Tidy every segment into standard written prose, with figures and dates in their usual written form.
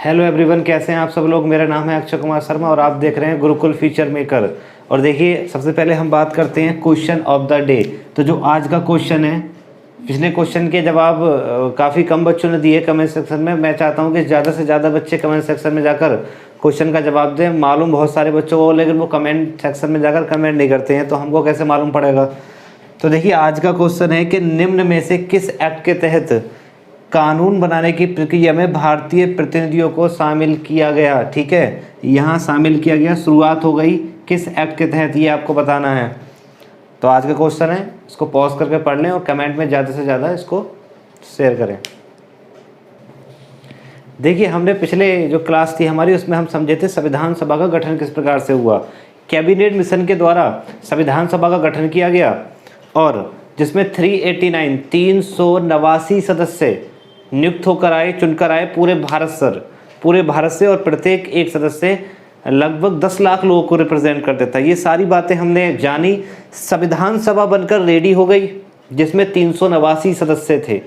Hello everyone, कैसे हैं आप सब लोग। मेरा नाम है अक्षय कुमार शर्मा और आप देख रहे हैं गुरुकुल फीचर मेकर। और देखिए, सबसे पहले हम बात करते हैं क्वेश्चन ऑफ द डे। तो जो आज का क्वेश्चन है, पिछले क्वेश्चन के जवाब काफ़ी कम बच्चों ने दिए कमेंट सेक्शन में। मैं चाहता हूं कि ज़्यादा से ज़्यादा बच्चे कमेंट सेक्शन में जाकर क्वेश्चन का जवाब दें। मालूम बहुत सारे बच्चों को, लेकिन वो कमेंट सेक्शन में जाकर कमेंट नहीं करते हैं, तो हमको कैसे मालूम पड़ेगा। तो देखिए, आज का क्वेश्चन है कि निम्न में से किस एक्ट के तहत कानून बनाने की प्रक्रिया में भारतीय प्रतिनिधियों को शामिल किया गया। ठीक है, यहाँ शामिल किया गया, शुरुआत हो गई किस एक्ट के तहत, ये आपको बताना है। तो आज का क्वेश्चन है, इसको पॉज करके पढ़ लें और कमेंट में ज़्यादा से ज़्यादा इसको शेयर करें। देखिए, हमने पिछले जो क्लास थी हमारी, उसमें हम समझे थे संविधान सभा का गठन किस प्रकार से हुआ। कैबिनेट मिशन के द्वारा संविधान सभा का गठन किया गया और जिसमें 389 सदस्य नियुक्त होकर आए, चुनकर आए पूरे भारत से, और प्रत्येक एक सदस्य लगभग 10 लाख लोगों को रिप्रेजेंट करता था। ये सारी बातें हमने जानी। संविधान सभा बनकर रेडी हो गई जिसमें 389 सदस्य थे,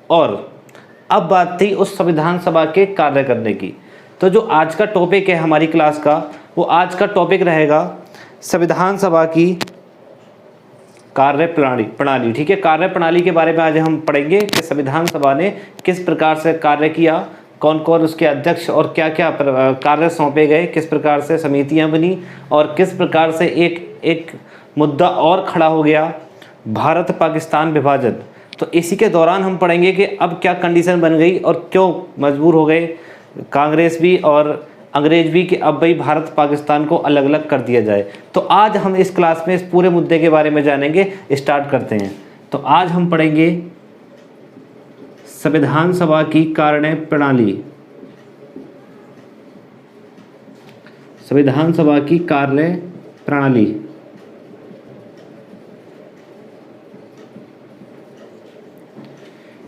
और अब बात थी उस संविधान सभा के कार्य करने की। तो जो आज का टॉपिक है हमारी क्लास का, वो आज का टॉपिक रहेगा संविधान सभा की कार्य प्रणाली। ठीक है, कार्य प्रणाली के बारे में आज हम पढ़ेंगे कि संविधान सभा ने किस प्रकार से कार्य किया, कौन कौन उसके अध्यक्ष और क्या क्या कार्य सौंपे गए, किस प्रकार से समितियां बनी और किस प्रकार से एक मुद्दा और खड़ा हो गया, भारत पाकिस्तान विभाजन। तो इसी के दौरान हम पढ़ेंगे कि अब क्या कंडीशन बन गई और क्यों मजबूर हो गए कांग्रेस भी और अंग्रेज भी कि अब भाई भारत पाकिस्तान को अलग अलग कर दिया जाए। तो आज हम इस क्लास में इस पूरे मुद्दे के बारे में जानेंगे। स्टार्ट करते हैं। तो आज हम पढ़ेंगे संविधान सभा की कार्य प्रणाली। संविधान सभा की कार्य प्रणाली।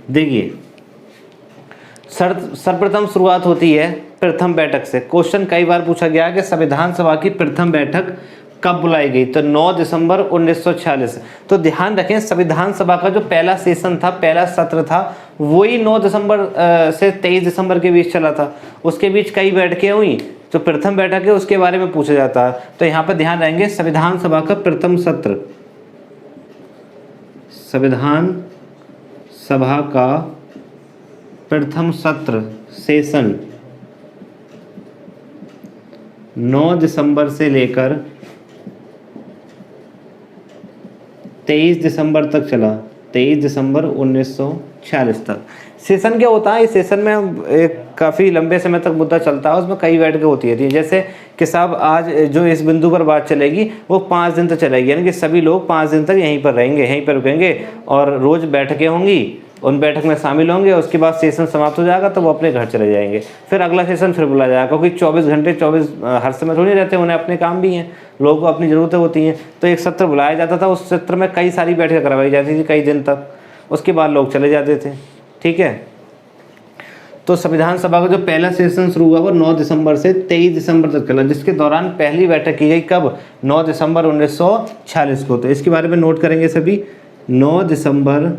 देखिए, सर्वप्रथम शुरुआत होती है प्रथम बैठक से। क्वेश्चन कई बार पूछा गया कि संविधान सभा की प्रथम बैठक कब बुलाई गई, तो 9 दिसंबर 1946। तो ध्यान रखें, संविधान सभा का जो पहला सेशन था, पहला सत्र था, वही 9 दिसंबर से 23 दिसंबर के बीच चला था। उसके बीच कई बैठकें हुई। जो प्रथम बैठक है उसके बारे में पूछा जाता है। तो यहाँ पर ध्यान रहेंगे, संविधान सभा का प्रथम सत्र, संविधान सभा का प्रथम सत्र सेशन 9 दिसंबर से लेकर 23 दिसंबर तक चला, 23 दिसंबर 1946 तक। सेशन क्या होता है, इस सेशन में एक काफ़ी लंबे समय तक मुद्दा चलता है, उसमें कई बैठकें होती है। जैसे कि साहब आज जो इस बिंदु पर बात चलेगी वो 5 दिन तक चलेगी, यानी कि सभी लोग 5 दिन तक यहीं पर रहेंगे, यहीं पर रुकेंगे और रोज़ बैठकें होंगी, उन बैठक में शामिल होंगे। उसके बाद सेशन समाप्त हो जाएगा तो वो अपने घर चले जाएंगे। फिर अगला सेशन फिर बुलाया जाएगा, क्योंकि 24 घंटे हर समय थोड़ी रहते हैं, उन्हें अपने काम भी हैं, लोगों को अपनी ज़रूरतें होती हैं। तो एक सत्र बुलाया जाता था, उस सत्र में कई सारी बैठकें करवाई जाती थी कई दिन तक, उसके बाद लोग चले जाते थे। ठीक है, तो संविधान सभा का जो पहला सेशन शुरू हुआ वो 9 दिसंबर से 23 दिसंबर तक चला, जिसके दौरान पहली बैठक की गई कब, 9 दिसंबर 1946 को। तो इसके बारे में नोट करेंगे सभी। 9 दिसंबर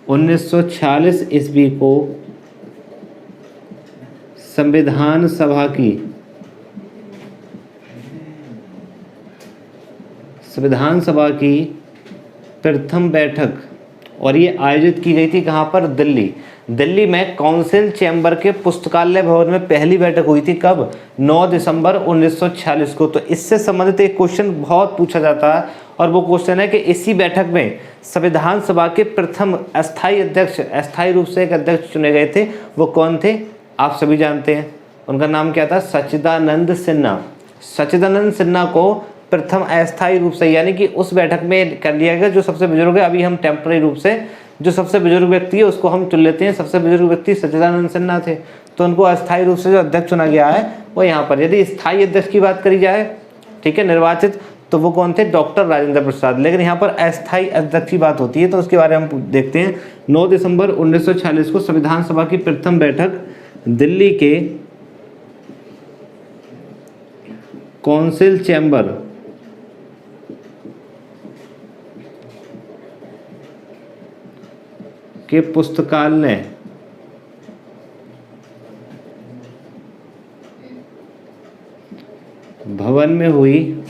1946 ईस्वी को संविधान सभा की प्रथम बैठक, और ये आयोजित की गई थी कहाँ पर, दिल्ली में काउंसिल चैम्बर के पुस्तकालय भवन में पहली बैठक हुई थी। कब, 9 दिसंबर 1946 को। तो इससे संबंधित एक क्वेश्चन बहुत पूछा जाता है, और वो क्वेश्चन है कि इसी बैठक में संविधान सभा के प्रथम अस्थायी अध्यक्ष, अस्थायी रूप से एक अध्यक्ष चुने गए थे। वो कौन थे, आप सभी जानते हैं। उनका नाम क्या था, सच्चिदानंद सिन्हा। सच्चिदानंद सिन्हा को प्रथम अस्थायी रूप से, यानी कि उस बैठक में कर लिया गया। जो सबसे बुजुर्ग है, अभी हम टेम्पररी रूप से जो सबसे बुजुर्ग व्यक्ति है उसको हम चुन लेते हैं। सबसे बुजुर्ग व्यक्ति सच्चिदानंद सिन्हा थे, तो उनको अस्थायी रूप से जो अध्यक्ष चुना गया है वो यहाँ पर। यदि स्थायी अध्यक्ष की बात करी जाए, ठीक है, निर्वाचित, तो वो कौन थे, डॉक्टर राजेंद्र प्रसाद। लेकिन यहाँ पर अस्थायी अध्यक्ष की बात होती है, तो उसके बारे में हम देखते हैं। 9 दिसंबर 1946 को संविधान सभा की प्रथम बैठक दिल्ली के कौंसिल चैम्बर के पुस्तकालय भवन में हुई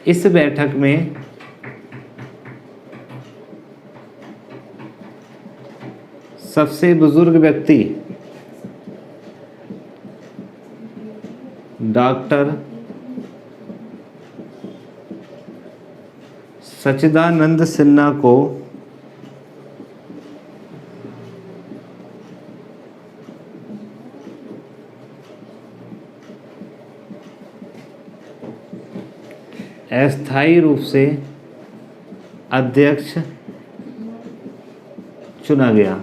इस बैठक में सबसे बुजुर्ग व्यक्ति डॉक्टर सच्चिदानंद सिन्हा को अस्थायी रूप से अध्यक्ष चुना गया।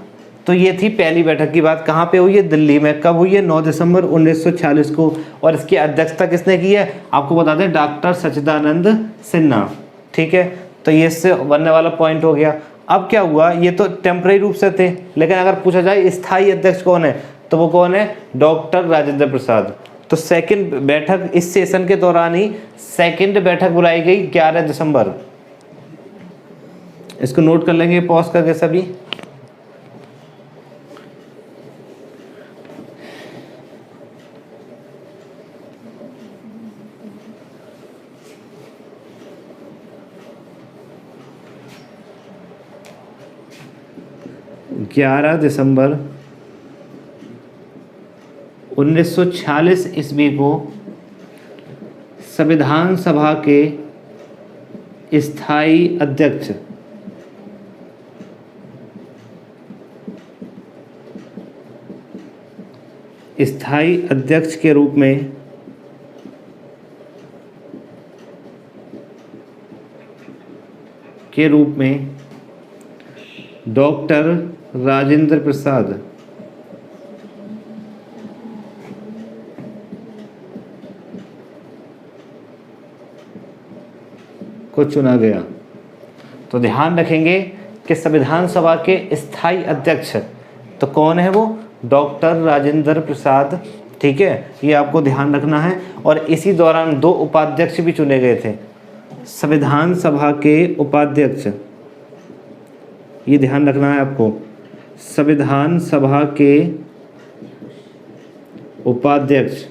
तो ये थी पहली बैठक की बात। कहाँ पे हुई है? दिल्ली में। कब हुई है? 9 दिसंबर 1946 को। और इसकी अध्यक्षता किसने की है? आपको बता दें, डॉक्टर सच्चिदानंद सिन्हा। ठीक है, तो ये इससे बनने वाला पॉइंट हो गया। अब क्या हुआ, ये तो टेम्परेरी रूप से थे, लेकिन अगर पूछा जाए स्थायी अध्यक्ष कौन है, तो वो कौन है? डॉक्टर राजेंद्र प्रसाद। तो सेकंड बैठक इस सेशन के दौरान ही सेकंड बैठक बुलाई गई 11 दिसंबर। इसको नोट कर लेंगे पॉज करके सभी। ग्यारह दिसंबर 1946 ईस्वी को संविधान सभा के स्थायी अध्यक्ष के रूप में डॉक्टर राजेंद्र प्रसाद को चुना गया। तो ध्यान रखेंगे कि संविधान सभा के स्थायी अध्यक्ष तो कौन है? वो डॉक्टर राजेंद्र प्रसाद। ठीक है, ये आपको ध्यान रखना है। और इसी दौरान 2 उपाध्यक्ष भी चुने गए थे, संविधान सभा के उपाध्यक्ष। ये ध्यान रखना है आपको, संविधान सभा के उपाध्यक्ष।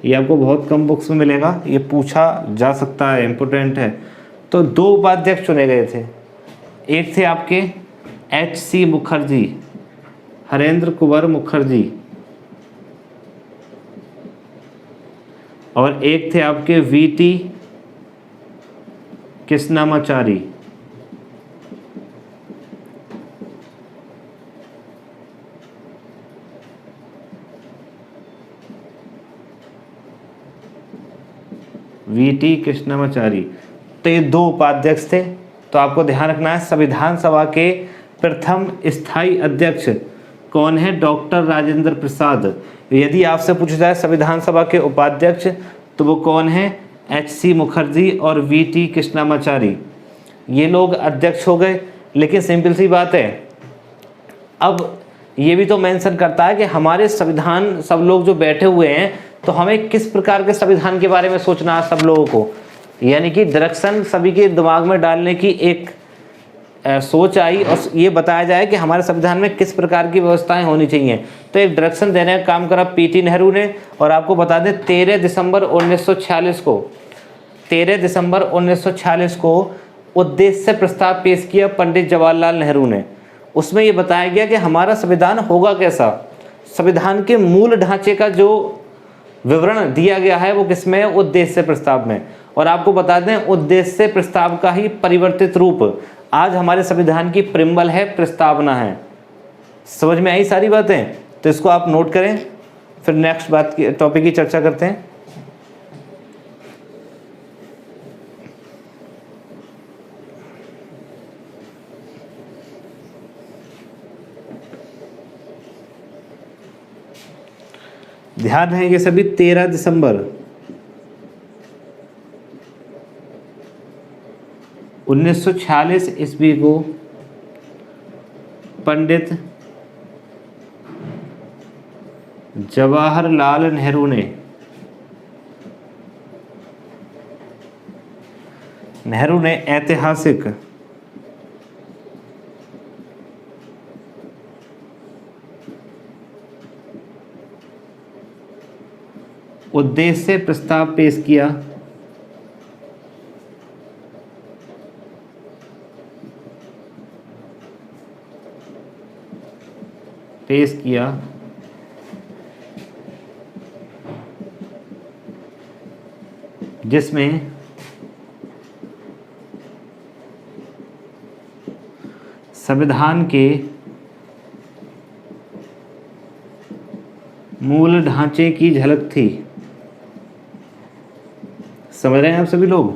ये आपको बहुत कम बुक्स में मिलेगा, ये पूछा जा सकता है, इम्पोर्टेंट है। तो 2 उपाध्यक्ष चुने गए थे। एक थे आपके HC मुखर्जी, हरेंद्र कुंवर मुखर्जी, और एक थे आपके VT कृष्णामाचारी। VT कृष्णामाचारी। तो ये 2 उपाध्यक्ष थे। तो आपको ध्यान रखना है, संविधान सभा के प्रथम स्थायी अध्यक्ष कौन है? डॉक्टर राजेंद्र प्रसाद। यदि आपसे पूछा जाए संविधान सभा के उपाध्यक्ष, तो वो कौन है? HC मुखर्जी और VT कृष्णामाचारी। ये लोग अध्यक्ष हो गए। लेकिन सिंपल सी बात है, अब ये भी तो मेंशन करता है कि हमारे संविधान, सब लोग जो बैठे हुए हैं, तो हमें किस प्रकार के संविधान के बारे में सोचना है सब लोगों को। यानी कि डायरेक्शन सभी के दिमाग में डालने की एक सोच आई और ये बताया जाए कि हमारे संविधान में किस प्रकार की व्यवस्थाएं होनी चाहिए। तो एक डायरेक्शन देने का काम करा PT नेहरू ने। और आपको बता दें 13 दिसंबर 1946 को उद्देश्य प्रस्ताव पेश किया पंडित जवाहरलाल नेहरू ने। उसमें ये बताया गया कि हमारा संविधान होगा कैसा। संविधान के मूल ढांचे का जो विवरण दिया गया है वो किसमें है? उद्देश्य प्रस्ताव में। और आपको बता दें, उद्देश्य प्रस्ताव का ही परिवर्तित रूप आज हमारे संविधान की प्रिम्बल है, प्रस्तावना है। समझ में आई सारी बातें? तो इसको आप नोट करें, फिर नेक्स्ट बात की टॉपिक की चर्चा करते हैं। ध्यान रहेंगे सभी, 13 दिसंबर 1946 ईस्वी को पंडित जवाहरलाल नेहरू ने ऐतिहासिक उद्देश्य प्रस्ताव पेश किया, जिसमें संविधान के मूल ढांचे की झलक थी। समझ रहे हैं आप सभी लोग।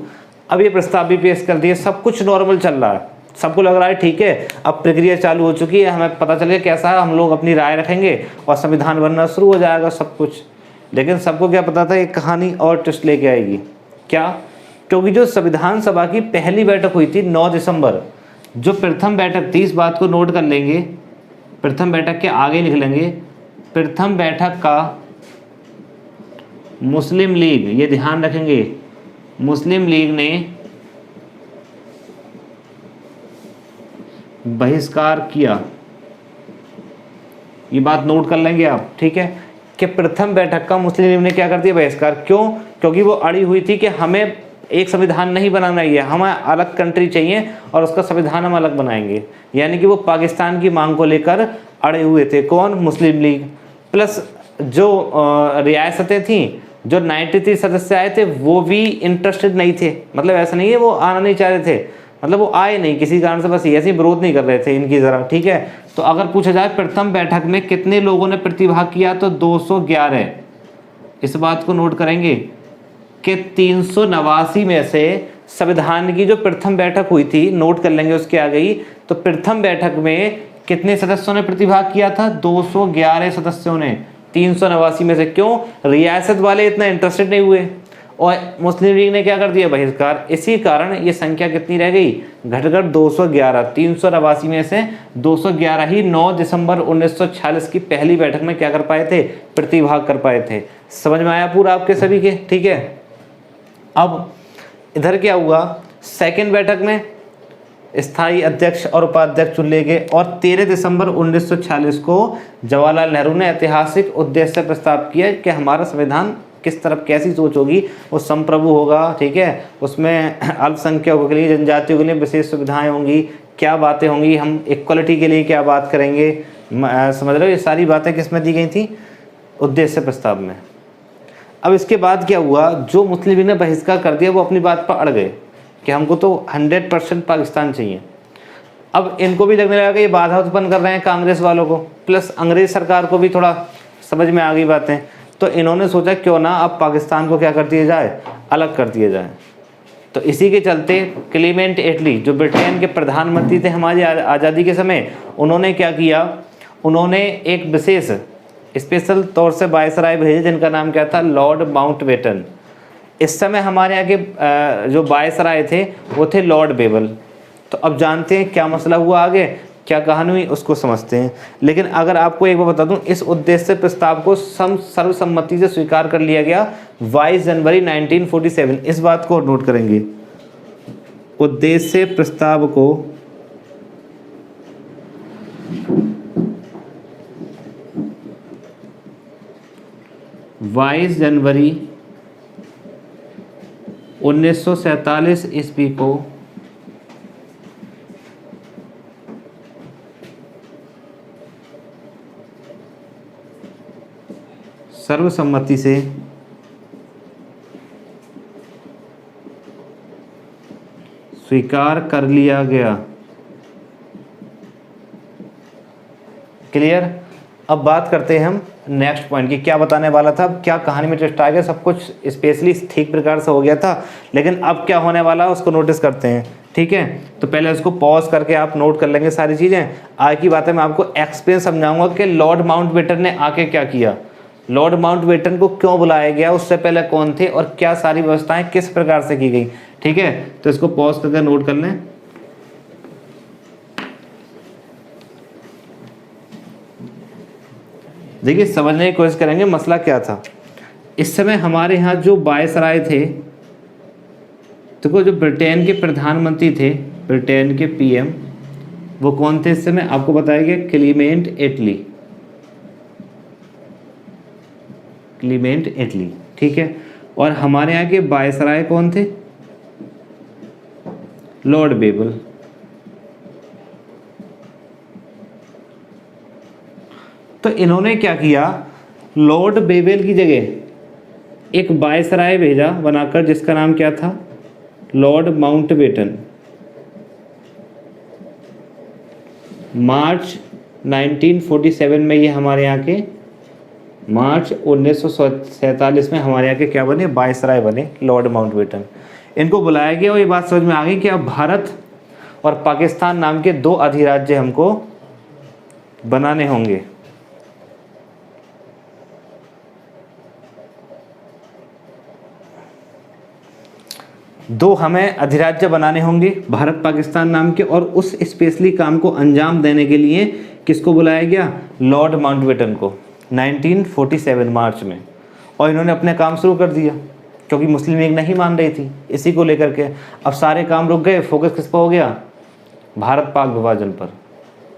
अब ये प्रस्ताव भी पेश कर दिए, सब कुछ नॉर्मल चल रहा है, सबको लग रहा है ठीक है, अब प्रक्रिया चालू हो चुकी है, हमें पता चल गया कैसा है, हम लोग अपनी राय रखेंगे और संविधान बनना शुरू हो जाएगा सब कुछ। लेकिन सबको क्या पता था, एक कहानी और ट्विस्ट लेके आएगी। क्या? क्योंकि जो संविधान सभा की पहली बैठक हुई थी 9 दिसंबर, जो प्रथम बैठक थी, इस बात को नोट कर लेंगे, प्रथम बैठक के आगे लिख लेंगे, प्रथम बैठक का मुस्लिम लीग, ये ध्यान रखेंगे, मुस्लिम लीग ने बहिष्कार किया। ये बात नोट कर लेंगे आप, ठीक है, कि प्रथम बैठक का मुस्लिम लीग ने क्या कर दिया, बहिष्कार। क्यों? क्योंकि वो अड़ी हुई थी कि हमें एक संविधान नहीं बनाना है, हमें अलग कंट्री चाहिए और उसका संविधान हम अलग बनाएंगे। यानी कि वो पाकिस्तान की मांग को लेकर अड़े हुए थे। कौन? मुस्लिम लीग। प्लस जो रियासतें थीं, जो 93 सदस्य आए थे, वो भी इंटरेस्टेड नहीं थे। मतलब ऐसा नहीं है वो आना नहीं चाह रहे थे, मतलब वो आए नहीं किसी कारण से, बस ऐसे ही विरोध नहीं कर रहे थे इनकी ज़रा, ठीक है। तो अगर पूछा जाए प्रथम बैठक में कितने लोगों ने प्रतिभाग किया, तो 211। इस बात को नोट करेंगे कि 389 में से संविधान की जो प्रथम बैठक हुई थी, नोट कर लेंगे उसके आ गई, तो प्रथम बैठक में कितने सदस्यों ने प्रतिभाग किया था, 211 सदस्यों ने 389 में से। क्यों? रियासत वाले इतना इंटरेस्टेड नहीं हुए और मुस्लिम लीग ने क्या कर दिया, बहिष्कार। इसी कारण ये संख्या कितनी रह गई, घटकर 211। 389 में से 211 ही 9 दिसंबर 1946 की पहली बैठक में क्या कर पाए थे, प्रतिभाग कर पाए थे। समझ में आया पूरा आपके सभी के, ठीक है। अब इधर क्या हुआ, सेकेंड बैठक में स्थायी अध्यक्ष और उपाध्यक्ष चुन लिए गए और 13 दिसंबर 1946 को जवाहरलाल नेहरू ने ऐतिहासिक उद्देश्य प्रस्ताव किया कि हमारा संविधान किस तरफ कैसी सोच होगी, वो संप्रभु होगा, ठीक है, उसमें अल्पसंख्यकों के लिए, जनजातियों के लिए विशेष सुविधाएं होंगी, क्या बातें होंगी, हम इक्वलिटी के लिए क्या बात करेंगे। समझ रहे हो, ये सारी बातें किस में दी गई थी, उद्देश्य प्रस्ताव में। अब इसके बाद क्या हुआ, जो मुस्लिम लीग ने बहिष्कार कर दिया वो अपनी बात पर अड़ गए कि हमको तो 100% पाकिस्तान चाहिए। अब इनको भी लगने लगा कि ये बाधा उत्पन्न कर रहे हैं कांग्रेस वालों को, प्लस अंग्रेज सरकार को भी थोड़ा समझ में आ गई बातें। तो इन्होंने सोचा क्यों ना अब पाकिस्तान को क्या कर दिया जाए, अलग कर दिया जाए। तो इसी के चलते क्लीमेंट एटली, जो ब्रिटेन के प्रधानमंत्री थे हमारी आज़ादी के समय, उन्होंने क्या किया, उन्होंने एक विशेष स्पेशल तौर से वायसराय भेजे जिनका नाम क्या था, लॉर्ड माउंटबेटन। इस समय हमारे यहाँ के जो वायसराय थे वो थे लॉर्ड बेबल। तो अब जानते हैं क्या मसला हुआ, आगे क्या कहानी हुई उसको समझते हैं। लेकिन अगर आपको एक बार बता दूं, इस उद्देश्य प्रस्ताव को सर्वसम्मति से स्वीकार कर लिया गया 22 जनवरी 1947। इस बात को नोट करेंगे, उद्देश्य प्रस्ताव को 22 जनवरी 1947 ईस्वी को सर्वसम्मति से स्वीकार कर लिया गया। क्लियर? अब बात करते हैं हम नेक्स्ट पॉइंट की, क्या बताने वाला था, क्या कहानी में ट्विस्ट आ गया, सब कुछ स्पेशली ठीक प्रकार से हो गया था, लेकिन अब क्या होने वाला है उसको नोटिस करते हैं, ठीक है। तो पहले उसको पॉज करके आप नोट कर लेंगे सारी चीज़ें। आज की बातें मैं आपको एक्सप्लेन समझाऊंगा कि लॉर्ड माउंटबेटन ने आके क्या किया, लॉर्ड माउंटबेटन को क्यों बुलाया गया, उससे पहले कौन थे और क्या सारी व्यवस्थाएं किस प्रकार से की गई, ठीक है। तो इसको पॉज करके नोट कर लें। देखिए समझने की कोशिश करेंगे मसला क्या था। इस समय हमारे यहाँ जो वायसराय थे, देखो जो ब्रिटेन के प्रधानमंत्री थे, ब्रिटेन के पीएम, वो कौन थे इस समय, आपको बताया गया क्लीमेंट एटली। क्लीमेंट एटली। ठीक है। और हमारे यहाँ के वायसराय कौन थे? Lord Wavell. तो इन्होंने क्या किया, लॉर्ड बेबल की जगह एक वायसराय भेजा बनाकर, जिसका नाम क्या था? Lord Mountbatten. मार्च 1947 में ये हमारे यहाँ के, मार्च 1947 में हमारे यहाँ के क्या बने? वायसराय बने, लॉर्ड माउंटबेटन। इनको बुलाया गया और ये बात समझ में आ गई कि अब भारत और पाकिस्तान नाम के दो अधिराज्य हमको बनाने होंगे। दो हमें अधिराज्य बनाने होंगे भारत पाकिस्तान नाम के, और उस स्पेशली काम को अंजाम देने के लिए किसको बुलाया गया? लॉर्ड माउंटबेटन को 1947 मार्च में। और इन्होंने अपने काम शुरू कर दिया, क्योंकि मुस्लिम लीग नहीं मान रही थी इसी को लेकर के। अब सारे काम रुक गए, फोकस किस पर हो गया? भारत पाक विभाजन पर।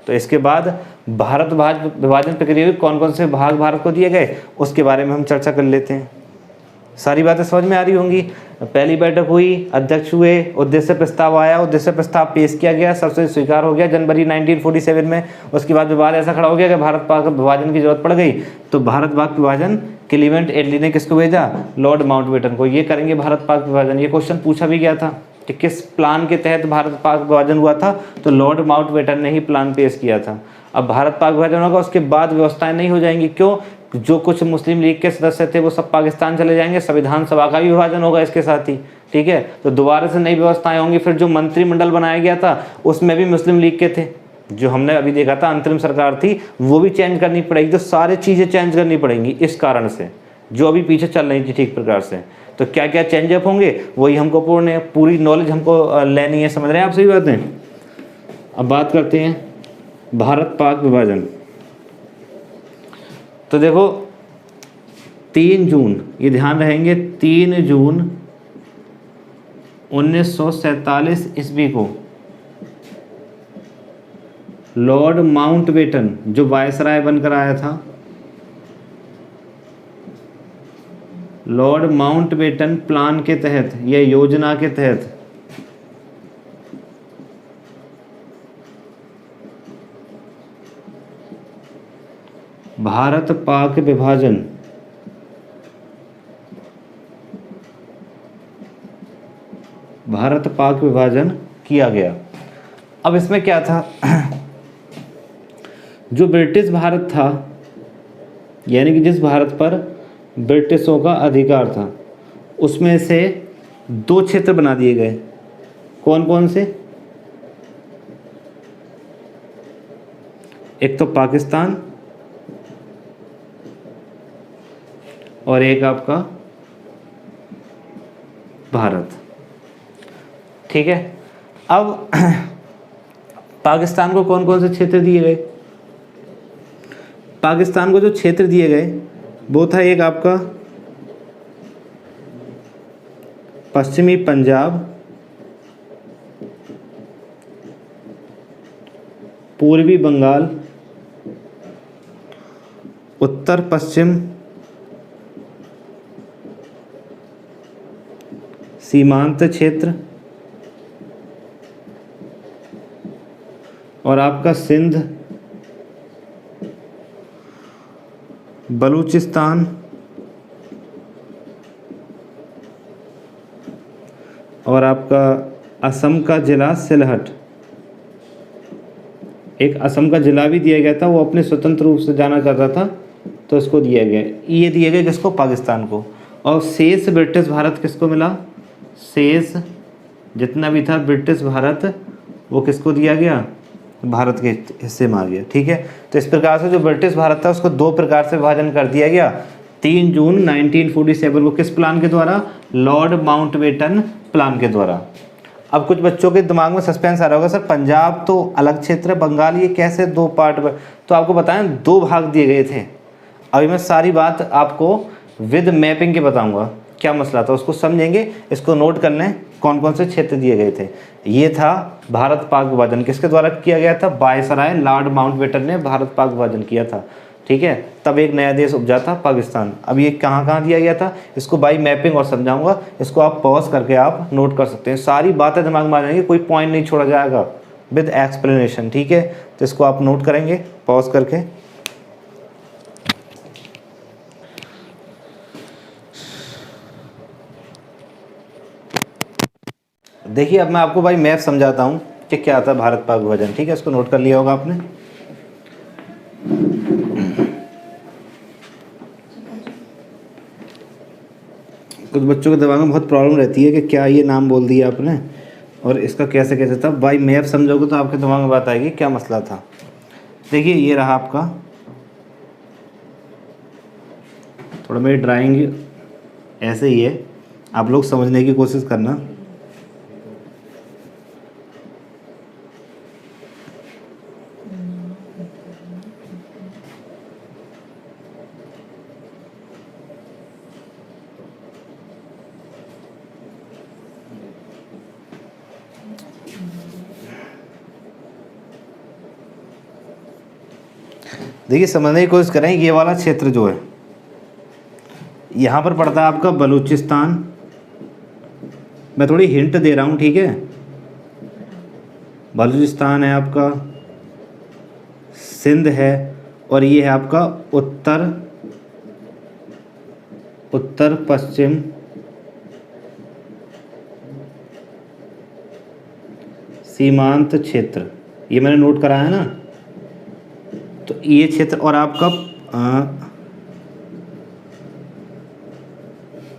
तो इसके बाद भारत विभाजन प्रक्रिया में कौन कौन से भाग भारत को दिए गए, उसके बारे में हम चर्चा कर लेते हैं। सारी बातें समझ में आ रही होंगी। पहली बैठक हुई, अध्यक्ष हुए, उद्देश्य प्रस्ताव आया, उद्देश्य प्रस्ताव पेश किया गया, सबसे स्वीकार हो गया जनवरी 1947 में। उसके बाद विवाद ऐसा खड़ा हो गया कि भारत पाक विभाजन की जरूरत पड़ गई, तो भारत पाक विभाजन क्लीमेंट एटली ने किसको भेजा? लॉर्ड माउंटबेटन को। ये करेंगे भारत पाक विभाजन। ये क्वेश्चन पूछा भी गया था कि किस प्लान के तहत भारत पाक विभाजन हुआ था, तो लॉर्ड माउंटबेटन ने ही प्लान पेश किया था। अब भारत पाक विभाजन होगा, उसके बाद व्यवस्थाएं नहीं हो जाएंगी। क्यों? जो कुछ मुस्लिम लीग के सदस्य थे वो सब पाकिस्तान चले जाएंगे, संविधान सभा का भी विभाजन होगा इसके साथ ही, ठीक है। तो दोबारा से नई व्यवस्थाएं होंगी। फिर जो मंत्रिमंडल बनाया गया था उसमें भी मुस्लिम लीग के थे, जो हमने अभी देखा था अंतरिम सरकार थी, वो भी चेंज करनी पड़ेगी। तो सारी चीज़ें चेंज करनी पड़ेंगी इस कारण से, जो अभी पीछे चल रही थी ठीक प्रकार से। तो क्या क्या चेंजअप होंगे वही हमको पूरी नॉलेज हमको लेनी है। समझ रहे हैं आप सभी बातें? अब बात करते हैं भारत पाक विभाजन। तो देखो 3 जून, ये ध्यान रहेंगे, 3 जून 1947 ईस्वी को लॉर्ड माउंटबेटन जो वायसराय बनकर आया था, लॉर्ड माउंटबेटन प्लान के तहत या योजना के तहत भारत पाक विभाजन किया गया। अब इसमें क्या था, जो ब्रिटिश भारत था, यानी कि जिस भारत पर ब्रिटिशों का अधिकार था, उसमें से 2 क्षेत्र बना दिए गए। कौन कौन से? एक तो पाकिस्तान और एक आपका भारत, ठीक है। अब पाकिस्तान को कौन कौन से क्षेत्र दिए गए? पाकिस्तान को जो क्षेत्र दिए गए वो था एक आपका पश्चिमी पंजाब, पूर्वी बंगाल, उत्तर पश्चिम सीमांत क्षेत्र और आपका सिंध, बलूचिस्तान और आपका असम का जिला सिलहट। एक असम का जिला भी दिया गया था, वो अपने स्वतंत्र रूप से जाना चाहता था, तो इसको दिया गया। ये दिए गए किसको? पाकिस्तान को। और शेष ब्रिटिश भारत किसको मिला? शेष जितना भी था ब्रिटिश भारत, वो किसको दिया गया? भारत के हिस्से में आ गया, ठीक है। तो इस प्रकार से जो ब्रिटिश भारत था उसको 2 प्रकार से विभाजन कर दिया गया। 3 जून 1947 को किस प्लान के द्वारा? लॉर्ड माउंटबेटन प्लान के द्वारा। अब कुछ बच्चों के दिमाग में सस्पेंस आ रहा होगा, सर पंजाब तो अलग क्षेत्र है, बंगाल ये कैसे 2 पार्ट में? तो आपको बताएं 2 भाग दिए गए थे। अभी मैं सारी बात आपको विद मैपिंग के बताऊंगा क्या मसला था, उसको समझेंगे। इसको नोट कर लें कौन कौन से क्षेत्र दिए गए थे। ये था भारत पाक विभाजन किसके द्वारा किया गया था? वायसराय लॉर्ड माउंटबेटन ने भारत पाक विभाजन किया था। ठीक है, तब एक नया देश उपजा था पाकिस्तान। अब ये कहाँ कहाँ दिया गया था, इसको बाई मैपिंग और समझाऊंगा, इसको आप पॉज करके आप नोट कर सकते हैं। सारी बातें दिमाग में आ जाएंगी, कोई पॉइंट नहीं छोड़ा जाएगा विद एक्सप्लेनेशन, ठीक है। तो इसको आप नोट करेंगे पॉज करके। देखिए अब मैं आपको भाई मैप समझाता हूँ कि क्या आता है भारत पाक विभाजन, ठीक है। इसको नोट कर लिया होगा आपने। कुछ बच्चों के दिमाग में बहुत प्रॉब्लम रहती है कि क्या ये नाम बोल दिया आपने और इसका कैसे कैसे था। भाई मैप समझोगे तो आपके दिमाग में बात आएगी क्या मसला था। देखिए ये रहा आपका, थोड़ा मेरी ड्राइंग ऐसे ही है, आप लोग समझने की कोशिश करना। देखिए समझने की कोशिश करें, ये वाला क्षेत्र जो है यहाँ पर पड़ता है आपका बलूचिस्तान। मैं थोड़ी हिंट दे रहा हूँ, ठीक है। बलूचिस्तान है आपका, सिंध है, और ये है आपका उत्तर पश्चिम सीमांत क्षेत्र। ये मैंने नोट करा है ना। तो ये क्षेत्र और आपका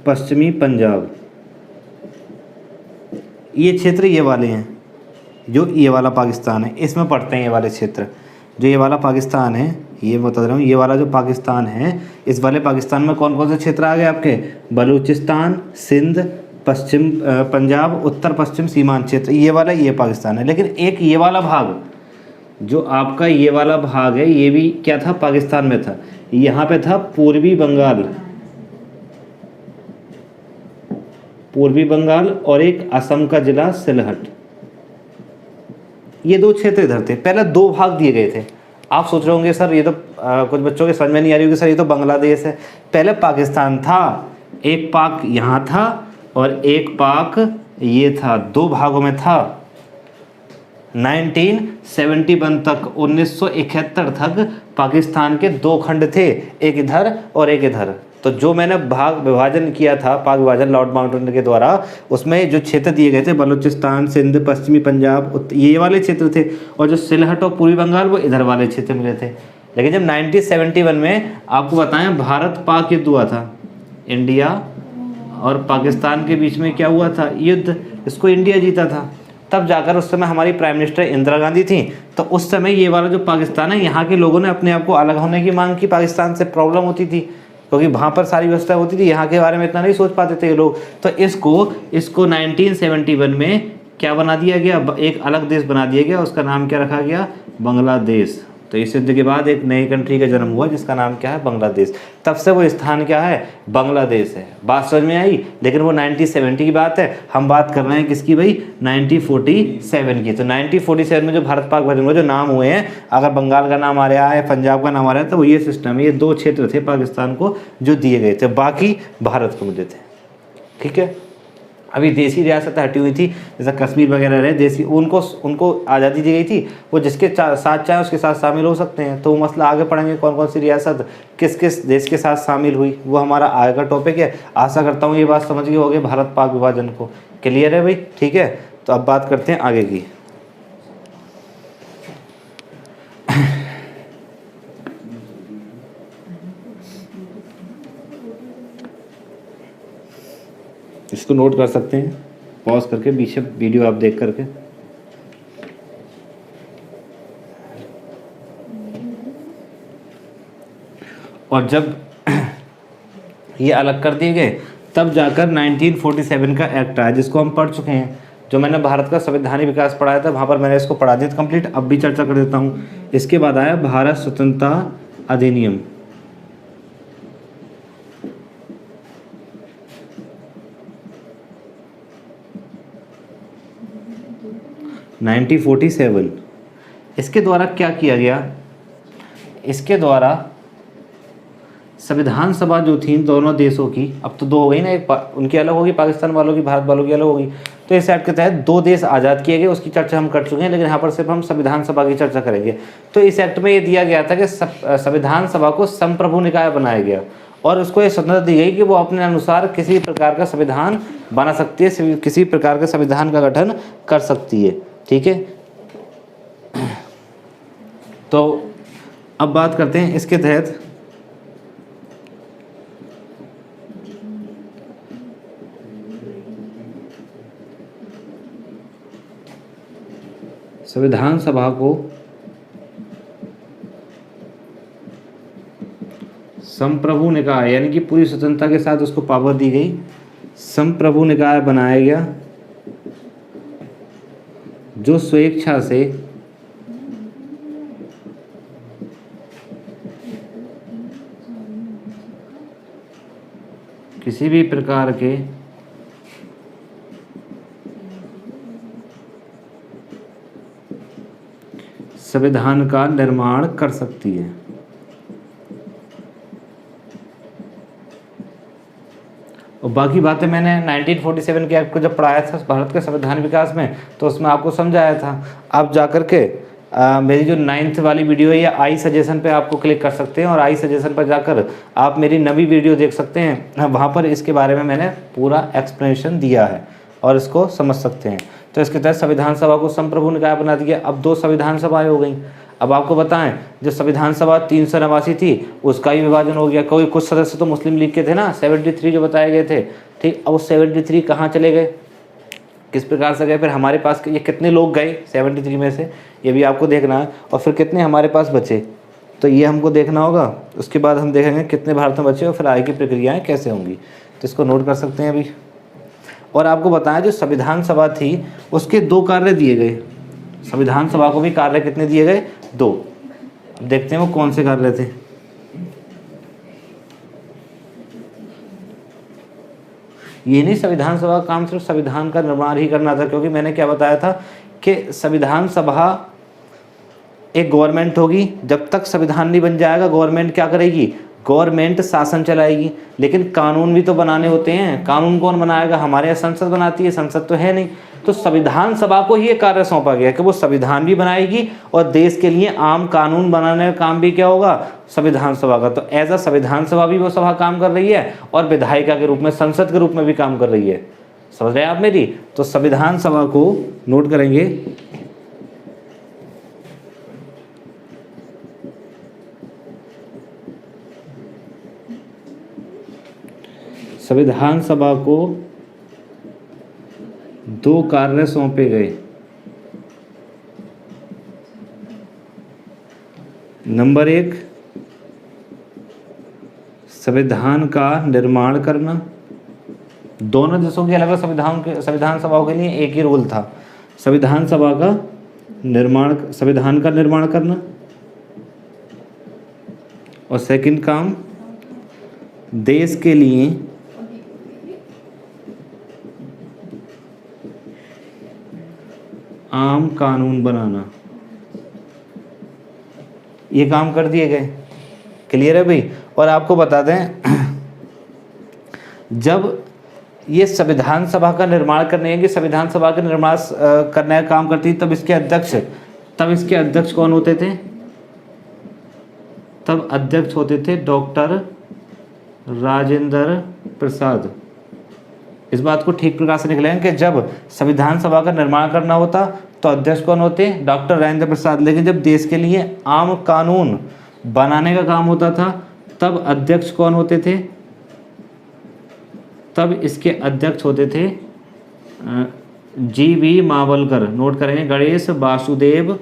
पश्चिमी पंजाब, ये क्षेत्र ये वाले हैं, जो ये वाला पाकिस्तान है इसमें पड़ते हैं ये वाले क्षेत्र। जो ये वाला पाकिस्तान है, ये बता रहा हूँ, ये वाला जो पाकिस्तान है, इस वाले पाकिस्तान में कौन कौन से क्षेत्र आ गए आपके, बलूचिस्तान, सिंध, पश्चिम पंजाब, उत्तर पश्चिम सीमांत क्षेत्र, ये वाला ये पाकिस्तान है। लेकिन एक ये वाला भाग, जो आपका ये वाला भाग है, ये भी क्या था, पाकिस्तान में था। यहाँ पे था पूर्वी बंगाल और एक असम का जिला सिलहट। ये दो क्षेत्र इधर थे। पहले दो भाग दिए गए थे। आप सोच रहे होंगे सर ये तो कुछ बच्चों के समझ में नहीं आ रही होगी, सर ये तो बांग्लादेश है। पहले पाकिस्तान था, एक पाक यहाँ था और एक पाक ये था, दो भागों में था। 1971 तक, 1971 तक पाकिस्तान के दो खंड थे, एक इधर और एक इधर। तो जो मैंने भाग विभाजन किया था, पाक विभाजन लॉर्ड माउंटबेटन के द्वारा, उसमें जो क्षेत्र दिए गए थे, बलूचिस्तान, सिंध, पश्चिमी पंजाब, ये वाले क्षेत्र थे, और जो सिलहट और पूर्वी बंगाल वो इधर वाले क्षेत्र मिले थे। लेकिन जब 1971 में आपको बताएं भारत पाक युद्ध हुआ था, इंडिया और पाकिस्तान के बीच में क्या हुआ था, युद्ध, इसको इंडिया जीता था। तब जाकर उस समय हमारी प्राइम मिनिस्टर इंदिरा गांधी थी। तो उस समय ये वाला जो पाकिस्तान है, यहाँ के लोगों ने अपने आप को अलग होने की मांग की। पाकिस्तान से प्रॉब्लम होती थी क्योंकि वहाँ पर सारी व्यवस्था होती थी, यहाँ के बारे में इतना नहीं सोच पाते थे ये लोग। तो इसको 1971 में क्या बना दिया गया, एक अलग देश बना दिया गया। उसका नाम क्या रखा गया, बांग्लादेश। तो इस युद्ध के बाद एक नई कंट्री का जन्म हुआ जिसका नाम क्या है, बांग्लादेश। तब से वो स्थान क्या है, बांग्लादेश है। बात समझ में आई। लेकिन वो 1970 की बात है, हम बात कर रहे हैं किसकी भाई, 1947 की। तो 1947 में जो भारत पाक विभाजन जो नाम हुए हैं, अगर बंगाल का नाम आ रहा है, पंजाब का नाम आ रहा है, तो वो ये सिस्टम है। ये दो क्षेत्र थे पाकिस्तान को जो दिए गए थे, बाकी भारत को मिले थे, ठीक है। अभी देसी रियासतें हटी हुई थी, जैसा कश्मीर वगैरह रहे देसी, उनको आज़ादी दी गई थी। वो जिसके साथ चाहे उसके साथ शामिल हो सकते हैं। तो वो मसला आगे पढ़ेंगे, कौन कौन सी रियासत किस किस देश के साथ शामिल हुई, वो हमारा आगे का टॉपिक है। आशा करता हूँ ये बात समझ गए होगे भारत पाक विभाजन को। क्लियर है भाई, ठीक है। तो अब बात करते हैं आगे की। इसको नोट कर सकते हैं पॉज करके, पीछे वीडियो आप देख करके। और जब ये अलग कर दिए गए, तब जाकर 1947 का एक्ट आया, जिसको हम पढ़ चुके हैं। जो मैंने भारत का संवैधानिक विकास पढ़ाया था, वहाँ पर मैंने इसको पढ़ा दिया कंप्लीट। अब भी चर्चा कर देता हूँ। इसके बाद आया भारत स्वतंत्रता अधिनियम 1947। इसके द्वारा क्या किया गया, इसके द्वारा संविधान सभा जो थी दोनों देशों की, अब तो दो हो गई ना, एक उनकी अलग होगी, पाकिस्तान वालों की, भारत वालों की अलग होगी। तो इस एक्ट के तहत दो देश आज़ाद किए गए, उसकी चर्चा हम कर चुके हैं, लेकिन यहाँ पर सिर्फ हम संविधान सभा की चर्चा करेंगे। तो इस एक्ट में ये दिया गया था कि संविधान सभा को संप्रभु निकाय बनाया गया और उसको ये स्वतंत्रता दी गई कि वो अपने अनुसार किसी प्रकार का संविधान बना सकती है, किसी प्रकार के संविधान का गठन कर सकती है। ठीक है, तो अब बात करते हैं इसके तहत संविधान सभा को संप्रभु निकाय, यानी कि पूरी स्वतंत्रता के साथ उसको पावर दी गई, संप्रभु निकाय बनाया गया जो स्वेच्छा से किसी भी प्रकार के संविधान का निर्माण कर सकती है। और बाकी बातें मैंने 1947 के एक्ट को जब पढ़ाया था भारत के संविधान विकास में, तो उसमें आपको समझाया था। आप जाकर के मेरी जो 9th वाली वीडियो है या आई सजेशन पे आपको क्लिक कर सकते हैं और आई सजेशन पर जाकर आप मेरी नवी वीडियो देख सकते हैं। वहाँ पर इसके बारे में मैंने पूरा एक्सप्लेनेशन दिया है और इसको समझ सकते हैं। तो इसके तहत संविधान सभा को संप्रभु निकाय बना दिया। अब दो संविधान सभाएं हो गई। अब आपको बताएं, जो संविधान सभा 389 थी उसका ही विभाजन हो गया। कोई कुछ सदस्य तो मुस्लिम लीग के थे ना, 73 जो बताए गए थे। ठीक, अब वो 73 कहाँ चले गए, किस प्रकार से गए, फिर हमारे पास ये कितने लोग गए 73 में से, ये भी आपको देखना है। और फिर कितने हमारे पास बचे, तो ये हमको देखना होगा। उसके बाद हम देखेंगे कितने भारत में बचे और फिर आगे की प्रक्रियाएँ कैसे होंगी, तो इसको नोट कर सकते हैं अभी। और आपको बताएं, जो संविधान सभा थी उसके दो कार्य दिए गए। संविधान सभा को भी कार्य कितने दिए गए, 2। अब देखते हैं वो कौन से कार्य थे। ये नहीं संविधान सभा का काम सिर्फ संविधान का निर्माण ही करना था, क्योंकि मैंने क्या बताया था कि संविधान सभा एक गवर्नमेंट होगी। जब तक संविधान नहीं बन जाएगा गवर्नमेंट क्या करेगी, गवर्नमेंट शासन चलाएगी। लेकिन कानून भी तो बनाने होते हैं। कानून कौन बनाएगा, हमारे यहाँ संसद बनाती है, संसद तो है नहीं। तो संविधान सभा को ही ये कार्य सौंपा गया कि वो संविधान भी बनाएगी और देश के लिए आम कानून बनाने का काम भी क्या होगा, संविधान सभा का। तो एज अ संविधान सभा भी वो सभा काम कर रही है और विधायिका के रूप में, संसद के रूप में भी काम कर रही है। समझ रहे हैं आप मेरी। तो संविधान सभा को नोट करेंगे, संविधान सभा को 2 कार्य सौंपे गए। नंबर 1, संविधान का निर्माण करना। दोनों देशों के अलग अलग संविधान सभाओं के लिए एक ही रूल था, संविधान सभा का निर्माण, संविधान का निर्माण करना। और सेकंड काम, देश के लिए आम कानून बनाना। ये काम कर दिए गए। क्लियर है भाई। और आपको बता दें, जब ये संविधान सभा का निर्माण करने की, संविधान सभा का निर्माण करने का काम करती, तब इसके अध्यक्ष कौन होते थे, तब अध्यक्ष होते थे डॉक्टर राजेंद्र प्रसाद। इस बात को ठीक प्रकार से निकलेंगे कि जब संविधान सभा का निर्माण करना होता तो अध्यक्ष कौन होते, डॉक्टर राजेंद्र प्रसाद। लेकिन जब देश के लिए आम कानून बनाने का काम होता था तब अध्यक्ष कौन होते थे, तब इसके अध्यक्ष होते थे जी.वी. मावलकर। नोट करेंगे, गणेश वासुदेव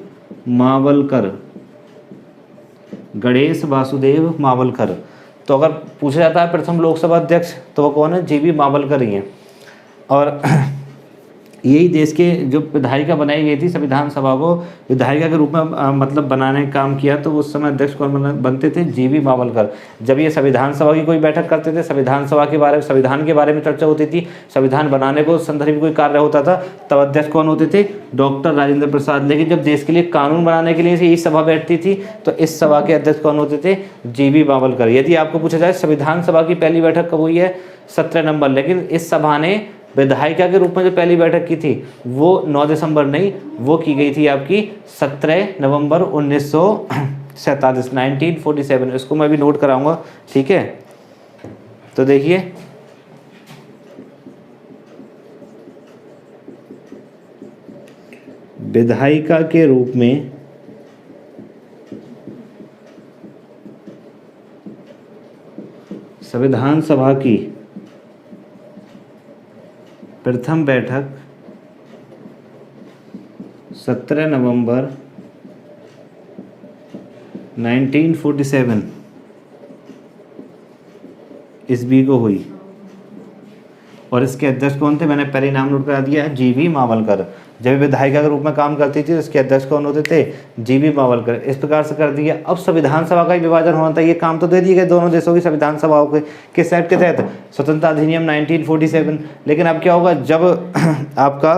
मावलकर, गणेश वासुदेव मावलकर। तो अगर पूछा जाता है प्रथम लोकसभा अध्यक्ष तो वो कौन है, जी.वी. मावलकर ही हैं। और यही देश के जो विधायिका बनाई गई थी, संविधान सभा को विधायिका के रूप में मतलब बनाने का काम किया, तो उस समय अध्यक्ष कौन बनते थे? जीवी मावलकर। जब ये संविधान सभा की कोई बैठक करते थे, संविधान सभा के बारे में, संविधान के बारे में चर्चा होती थी, संविधान बनाने को संदर्भित कोई कार्य होता था, तब अध्यक्ष कौन होते थे? डॉक्टर राजेंद्र प्रसाद। लेकिन जब देश के लिए कानून बनाने के लिए यही सभा बैठती थी, तो इस सभा के अध्यक्ष कौन होते थे? जीवी मावलकर। यदि आपको पूछा जाए संविधान सभा की पहली बैठक कब हुई है? 17 नवंबर। लेकिन इस सभा ने विधायिका के रूप में जो पहली बैठक की थी वो 9 दिसंबर नहीं, वो की गई थी आपकी 17 नवंबर 1947, 1947। इसको मैं भी नोट कराऊंगा, ठीक है? तो देखिए, विधायिका के रूप में संविधान सभा की प्रथम बैठक 17 नवंबर 1947 ईस्वी को हुई। और इसके अध्यक्ष कौन थे? मैंने पहले नाम नोट करा दिया, जीवी मावलकर। जब विधायिका के रूप में काम करती थी तो इसके अध्यक्ष कौन होते थे? जीवी मावलकर। इस प्रकार से कर दिया। अब संविधान सभा का ही विभाजन होना था, ये काम तो दे दिए गए दोनों देशों की संविधान सभाओं के किस एक्ट के तहत? स्वतंत्रता अधिनियम 1947। लेकिन अब क्या होगा, जब आपका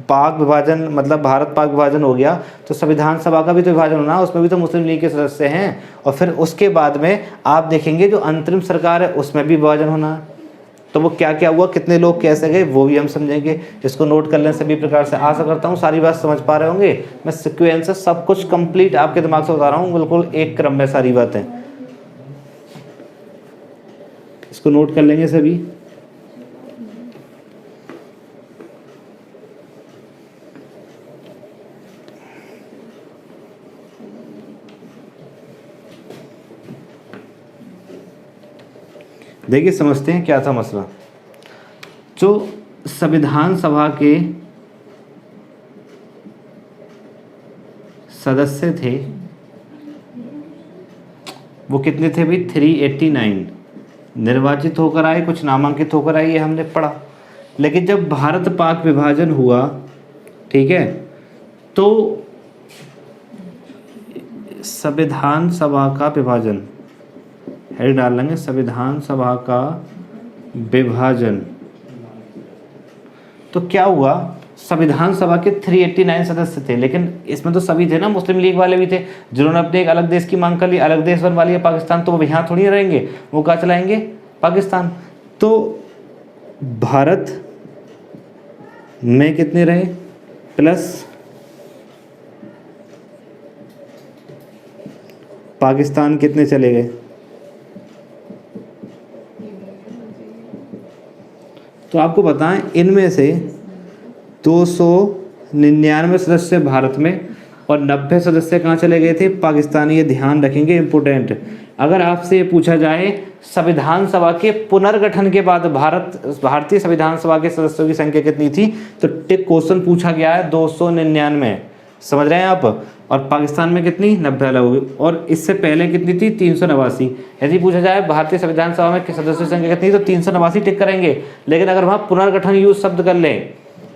पाक विभाजन मतलब भारत पाक विभाजन हो गया, तो संविधान सभा का भी तो विभाजन होना, उसमें भी तो मुस्लिम लीग के सदस्य हैं। और फिर उसके बाद में आप देखेंगे जो अंतरिम सरकार है उसमें भी विभाजन होना है। तो वो क्या क्या हुआ, कितने लोग कैसे गए, वो भी हम समझेंगे। इसको नोट कर लें सभी प्रकार से। आशा करता हूँ सारी बात समझ पा रहे होंगे। मैं सीक्वेंस सब कुछ कंप्लीट आपके दिमाग से बता रहा हूँ, बिल्कुल एक क्रम में सारी बातें। इसको नोट कर लेंगे सभी। देखिए, समझते हैं क्या था मसला। जो संविधान सभा के सदस्य थे वो कितने थे भाई? 389 निर्वाचित होकर आए, कुछ नामांकित होकर आए, ये हमने पढ़ा। लेकिन जब भारत पाक विभाजन हुआ, ठीक है, तो संविधान सभा का विभाजन हेड डाल लेंगे, संविधान सभा का विभाजन। तो क्या हुआ, संविधान सभा के 389 सदस्य थे, लेकिन इसमें तो सभी थे ना, मुस्लिम लीग वाले भी थे, जिन्होंने अपने एक अलग देश की मांग कर ली, अलग देश बनवा लिया पाकिस्तान। तो वो यहाँ थोड़ी रहेंगे, वो कहाँ चलाएंगे? पाकिस्तान। तो भारत में कितने रहे? प्लस पाकिस्तान कितने चले गए? तो आपको बताएं, इनमें से 299 सदस्य भारत में और 90 सदस्य कहाँ चले गए थे? पाकिस्तान। ये ध्यान रखेंगे, इम्पोर्टेंट। अगर आपसे पूछा जाए संविधान सभा के पुनर्गठन के बाद भारतीय संविधान सभा के सदस्यों की संख्या कितनी थी, तो टिक क्वेश्चन पूछा गया है 299। समझ रहे हैं आप? और पाकिस्तान में कितनी? 90 अलग होगी। और इससे पहले कितनी थी? 389। यदि पूछा जाए भारतीय संविधान सभा में सदस्यों की संख्या कितनी, तो 389 टिक करेंगे। लेकिन अगर वहाँ पुनर्गठन यूज शब्द कर लें,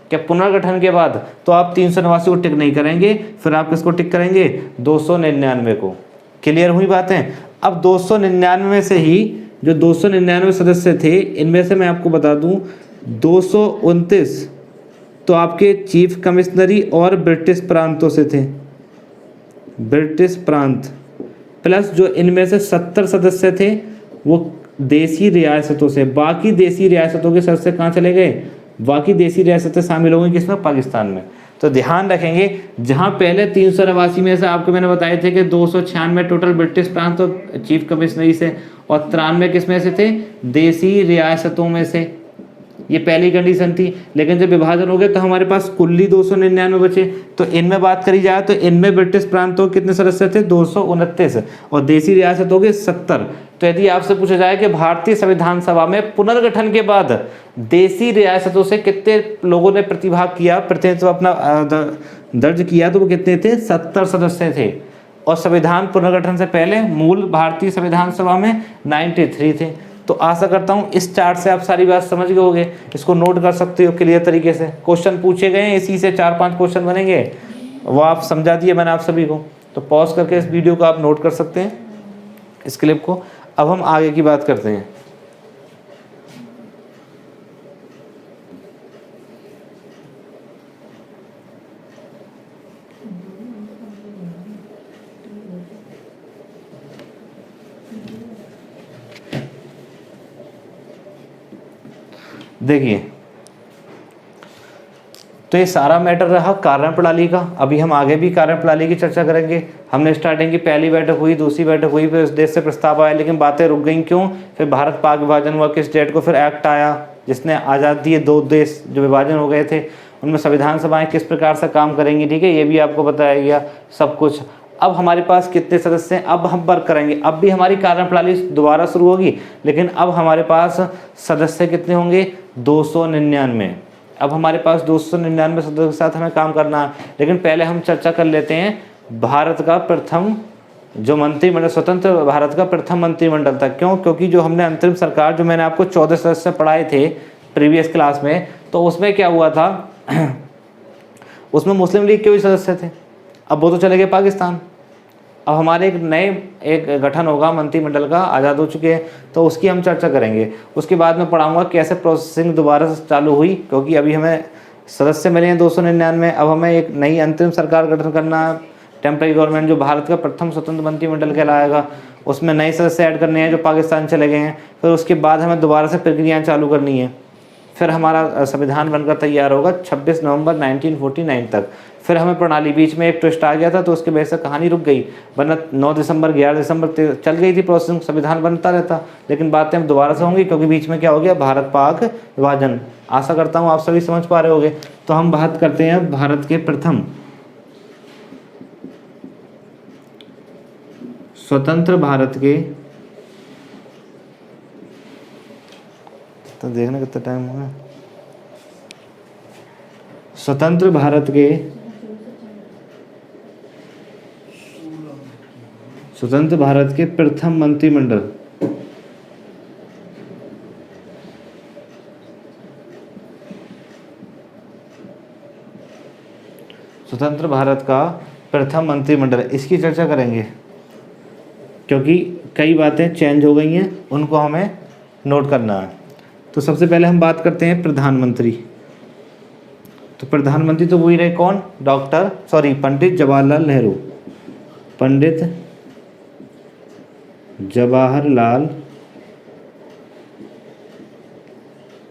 क्या पुनर्गठन के बाद, तो आप 389 को टिक नहीं करेंगे, फिर आप किसको टिक करेंगे? 299 को। क्लियर हुई बातें? अब 299 में से ही जो 299 सदस्य थे, इनमें से मैं आपको बता दूं 229 तो आपके चीफ कमिश्नरी और ब्रिटिश प्रांतों से थे, ब्रिटिश प्रांत। प्लस जो इनमें से 70 सदस्य थे वो देसी रियासतों से। बाकी देसी रियासतों के सदस्य कहाँ चले गए? बाकी देसी रियासतें शामिल होंगी किसमें? पाकिस्तान में। तो ध्यान रखेंगे, जहां पहले 389 में से आपको मैंने बताए थे कि 296 टोटल ब्रिटिश प्रांत और चीफ कमिश्नरी से, और 93 किसमें से थे? देसी रियासतों में से। ये पहली कंडीशन थी। लेकिन जब विभाजन हो गया तो हमारे पास कुल ही 299 बचे। तो इनमें बात करी जाए तो इनमें ब्रिटिश प्रांतों कितने सदस्य थे? 229 और देसी रियासतों के 70। तो यदि आपसे पूछा जाए कि भारतीय संविधान सभा में पुनर्गठन के बाद देसी रियासतों से कितने लोगों ने प्रतिभाग किया, प्रतिनिधित्व अपना दर्ज किया, तो वो कितने थे? 70 सदस्य थे। और संविधान पुनर्गठन से पहले मूल भारतीय संविधान सभा में 93 थे। तो आशा करता हूँ इस चार्ट से आप सारी बात समझ गए होगे, इसको नोट कर सकते हो क्लियर तरीके से। क्वेश्चन पूछे गए हैं, इसी से 4-5 क्वेश्चन बनेंगे, वो आप समझा दिए मैंने आप सभी को। तो पॉज करके इस वीडियो को आप नोट कर सकते हैं, इस क्लिप को। अब हम आगे की बात करते हैं। देखिए, तो ये सारा मैटर रहा कार्य प्रणाली का। अभी हम आगे भी कार्य प्रणाली की चर्चा करेंगे। हमने स्टार्टिंग की पहली बैठक हुई, दूसरी बैठक हुई, फिर उस देश से प्रस्ताव आया, लेकिन बातें रुक गई क्यों? फिर भारत पाक विभाजन हुआ किस डेट को, फिर एक्ट आया जिसने आज़ाद दिए, 2 देश जो विभाजन हो गए थे उनमें संविधान सभाएं किस प्रकार से काम करेंगी, ठीक है, ये भी आपको बताया गया सब कुछ। अब हमारे पास कितने सदस्य हैं, अब हम वर्क करेंगे। अब भी हमारी कार्य प्रणाली दोबारा शुरू होगी, लेकिन अब हमारे पास सदस्य कितने होंगे? 299। अब हमारे पास 299 सदस्यों के साथ हमें काम करना है। लेकिन पहले हम चर्चा कर लेते हैं भारत का प्रथम जो मंत्रिमंडल, स्वतंत्र भारत का प्रथम मंत्रिमंडल था। क्यों? क्योंकि जो हमने अंतरिम सरकार, जो मैंने आपको 14 सदस्य पढ़ाए थे प्रीवियस क्लास में, तो उसमें क्या हुआ था उसमें मुस्लिम लीग के भी सदस्य थे। अब वो तो चले गए पाकिस्तान। अब हमारे एक गठन होगा मंत्रिमंडल का, आज़ाद हो चुके हैं, तो उसकी हम चर्चा करेंगे। उसके बाद मैं पढ़ाऊंगा कैसे प्रोसेसिंग दोबारा से चालू हुई, क्योंकि अभी हमें सदस्य मिले हैं 299। अब हमें एक नई अंतरिम सरकार गठन करना है, टेम्पररी गवर्नमेंट, जो भारत का प्रथम स्वतंत्र मंत्रिमंडल कहलाएगा। उसमें नए सदस्य ऐड करने हैं जो पाकिस्तान चले गए हैं। फिर उसके बाद हमें दोबारा से प्रक्रियाएँ चालू करनी है। फिर हमारा संविधान बनकर तैयार होगा 26 नवंबर 1949 तक। फिर हमें प्रणाली, बीच में एक ट्विस्ट आ गया था, तो उसके वजह से कहानी रुक गई, वरना 9 दिसंबर 11 दिसंबर चल गई थी प्रोसेसिंग, संविधान बनता रहता। लेकिन बातें हम दोबारा से होंगी, क्योंकि बीच में क्या हो गया, भारत पाक विभाजन। आशा करता हूँ आप सभी समझ पा रहे होगे। तो हम बात करते हैं भारत के प्रथम स्वतंत्र भारत के, तो देखना कितना टाइम हुआ, स्वतंत्र भारत के प्रथम मंत्रिमंडल, स्वतंत्र भारत का प्रथम मंत्रिमंडल, इसकी चर्चा करेंगे, क्योंकि कई बातें चेंज हो गई हैं, उनको हमें नोट करना है। तो सबसे पहले हम बात करते हैं प्रधानमंत्री। तो प्रधानमंत्री तो वही रहे, कौन? पंडित जवाहरलाल नेहरू। पंडित जवाहरलाल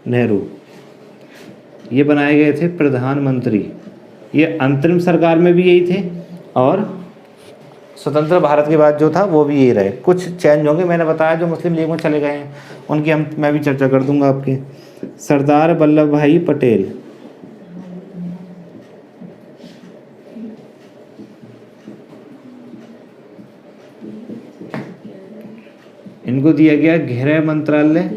नेहरू ये बनाए गए थे प्रधानमंत्री। ये अंतरिम सरकार में भी यही थे, और स्वतंत्र भारत के बाद जो था वो भी यही रहे। कुछ चेंज होंगे, मैंने बताया जो मुस्लिम लीग में चले गए हैं उनकी मैं भी चर्चा कर दूंगा आपके। सरदार वल्लभ भाई पटेल, इनको दिया गया गृह मंत्रालय,